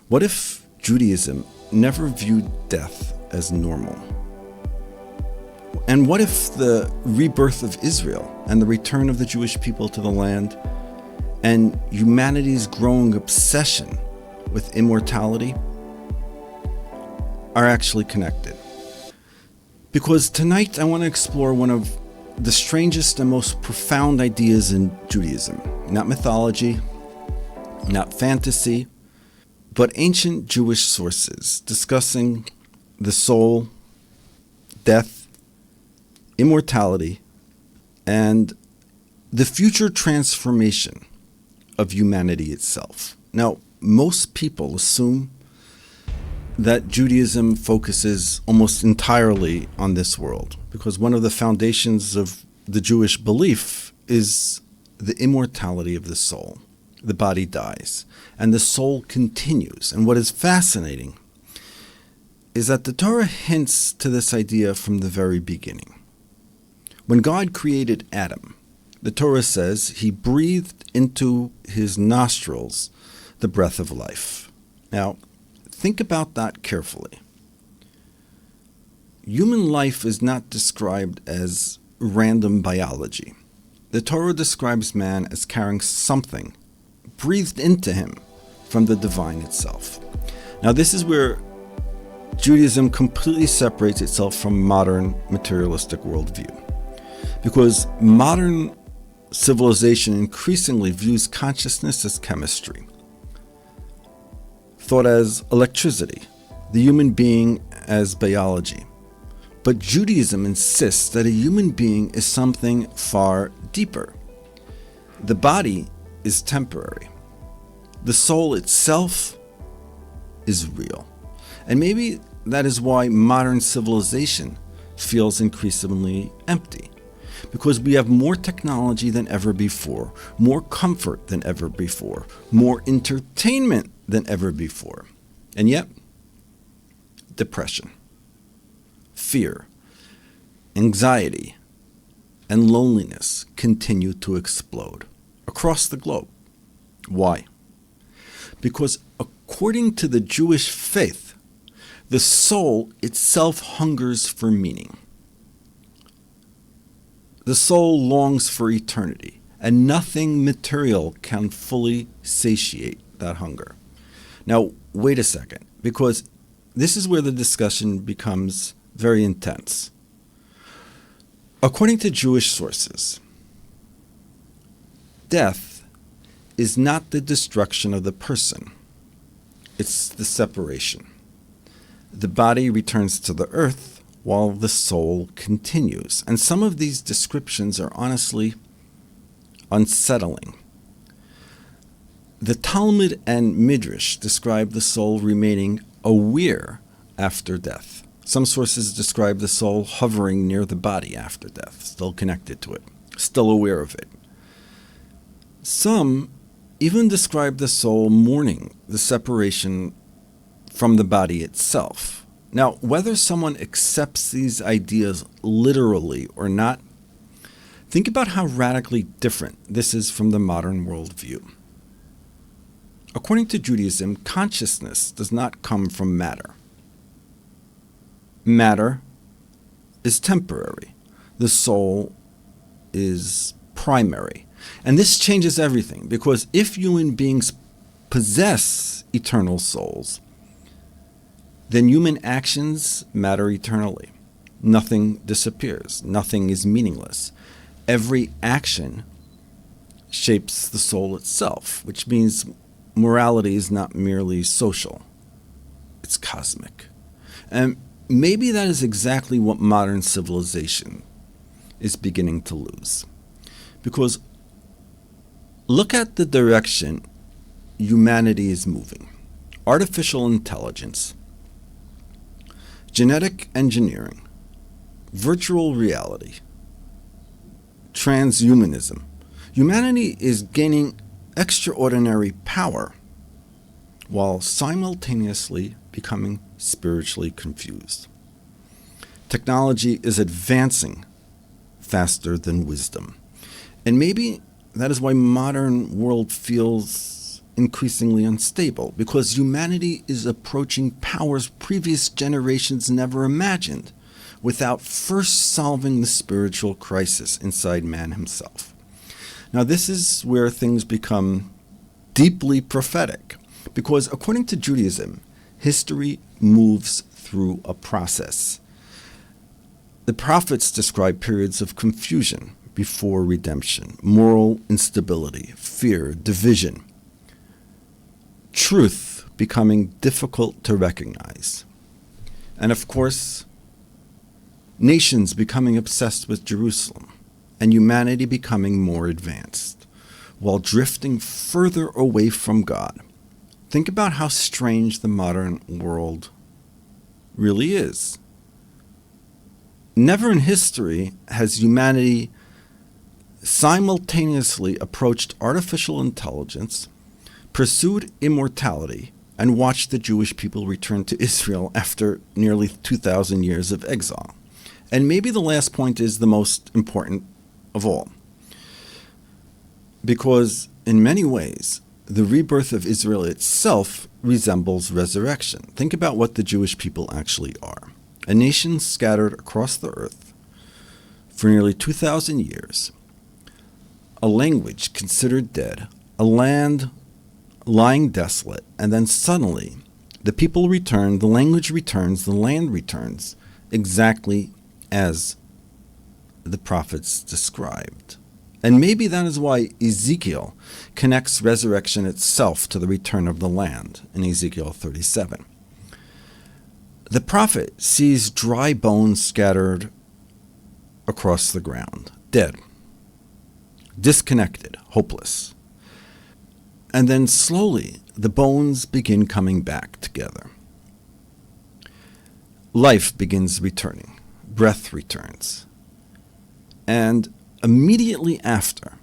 What if Judaism never viewed death as normal? And what if the rebirth of Israel and the return of the Jewish people to the land and humanity's growing obsession with immortality are actually connected? Because tonight I want to explore one of the strangest and most profound ideas in Judaism. Not mythology, not fantasy, but ancient Jewish sources discussing the soul, death, immortality, and the future transformation of humanity itself. Now, most people assume that Judaism focuses almost entirely on this world, because one of the foundations of the Jewish belief is the immortality of the soul. The body dies, and the soul continues. And what is fascinating is that the Torah hints to this idea from the very beginning. When God created Adam, the Torah says he breathed into his nostrils the breath of life. Now, think about that carefully. Human life is not described as random biology. The Torah describes man as carrying something breathed into him from the divine itself. Now, this is where Judaism completely separates itself from modern materialistic worldview, because modern civilization increasingly views consciousness as chemistry, thought as electricity, the human being as biology. But Judaism insists that a human being is something far deeper. The body is temporary. The soul itself is real. And maybe that is why modern civilization feels increasingly empty, because we have more technology than ever before, more comfort than ever before, more entertainment than ever before. And yet, depression, fear, anxiety, and loneliness continue to explode across the globe. Why? Because according to the Jewish faith, the soul itself hungers for meaning. The soul longs for eternity, and nothing material can fully satiate that hunger. Now, wait a second, because this is where the discussion becomes very intense. According to Jewish sources, death is not the destruction of the person, it's the separation. The body returns to the earth while the soul continues. And some of these descriptions are honestly unsettling. The Talmud and Midrash describe the soul remaining aware after death. Some sources describe the soul hovering near the body after death, still connected to it, still aware of it. Some even describe the soul mourning the separation from the body itself. Now, whether someone accepts these ideas literally or not, think about how radically different this is from the modern worldview. According to Judaism, consciousness does not come from matter. Matter is temporary. The soul is primary. And this changes everything, because if human beings possess eternal souls, then human actions matter eternally. Nothing disappears. Nothing is meaningless. Every action shapes the soul itself, which means morality is not merely social. It's cosmic. And maybe that is exactly what modern civilization is beginning to lose. Because look at the direction humanity is moving. Artificial intelligence, genetic engineering, virtual reality, transhumanism. Humanity is gaining extraordinary power while simultaneously becoming spiritually confused. Technology is advancing faster than wisdom. And maybe that is why modern world feels increasingly unstable because humanity is approaching powers previous generations never imagined without first solving the spiritual crisis inside man himself. Now, this is where things become deeply prophetic because, according to Judaism, history moves through a process. The prophets describe periods of confusion before redemption, moral instability, fear, division, truth becoming difficult to recognize, and of course, nations becoming obsessed with Jerusalem, and humanity becoming more advanced, while drifting further away from God. Think about how strange the modern world really is. Never in history has humanity simultaneously approached artificial intelligence, pursued immortality, and watched the Jewish people return to Israel after nearly 2,000 years of exile. And maybe the last point is the most important of all, because in many ways, the rebirth of Israel itself resembles resurrection. Think about what the Jewish people actually are. A nation scattered across the earth for nearly 2,000 years, a language considered dead, a land lying desolate, and then suddenly the people return, the language returns, the land returns, exactly as the prophets described. And maybe that is why Ezekiel connects resurrection itself to the return of the land in Ezekiel 37. The prophet sees dry bones scattered across the ground, dead, disconnected, hopeless. And then slowly, the bones begin coming back together. Life begins returning. Breath returns. And immediately after,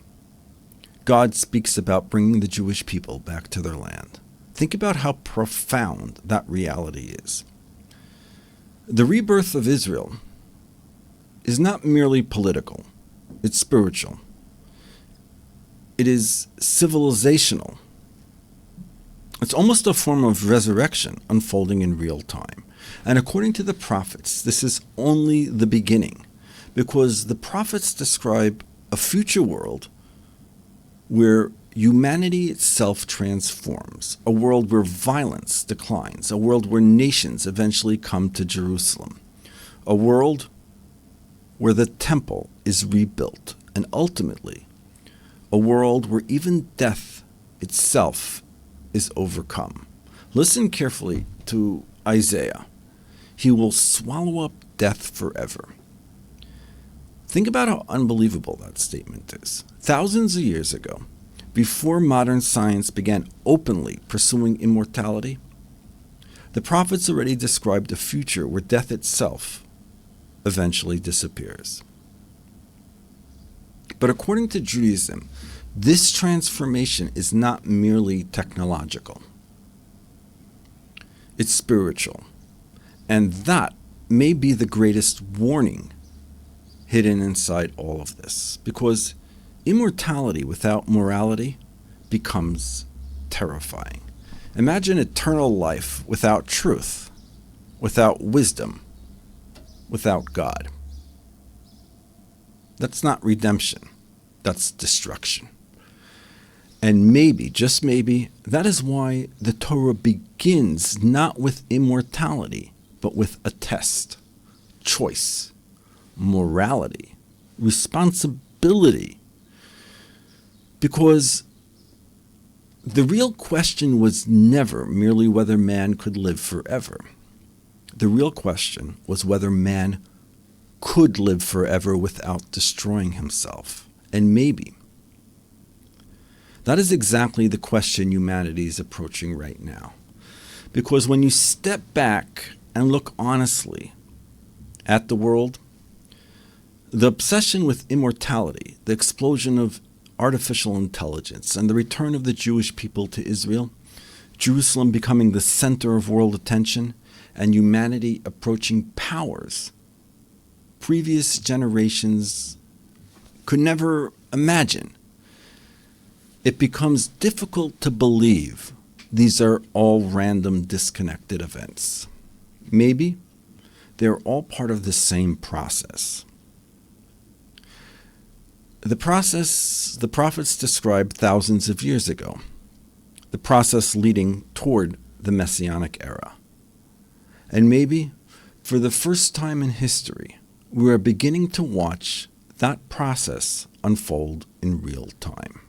God speaks about bringing the Jewish people back to their land. Think about how profound that reality is. The rebirth of Israel is not merely political, it's spiritual. It is civilizational. It's almost a form of resurrection unfolding in real time. And according to the prophets, this is only the beginning, because the prophets describe a future world where humanity itself transforms, a world where violence declines, a world where nations eventually come to Jerusalem, a world where the temple is rebuilt, and ultimately, a world where even death itself is overcome. Listen carefully to Isaiah. He will swallow up death forever. Think about how unbelievable that statement is. Thousands of years ago, before modern science began openly pursuing immortality, the prophets already described a future where death itself eventually disappears. But according to Judaism, this transformation is not merely technological. It's spiritual. And that may be the greatest warning hidden inside all of this, because immortality without morality becomes terrifying. Imagine eternal life without truth, without wisdom, without God. That's not redemption. That's destruction. And maybe, just maybe, that is why the Torah begins not with immortality, but with a test, choice, morality, responsibility. Because the real question was never merely whether man could live forever. The real question was whether man could live forever without destroying himself. And maybe that is exactly the question humanity is approaching right now. Because when you step back and look honestly at the world, the obsession with immortality, the explosion of artificial intelligence, and the return of the Jewish people to Israel, Jerusalem becoming the center of world attention, and humanity approaching powers previous generations could never imagine. it becomes difficult to believe these are all random, disconnected events. Maybe they're all part of the same process. The process the prophets described thousands of years ago, the process leading toward the Messianic era. And maybe, for the first time in history, we are beginning to watch that process unfold in real time.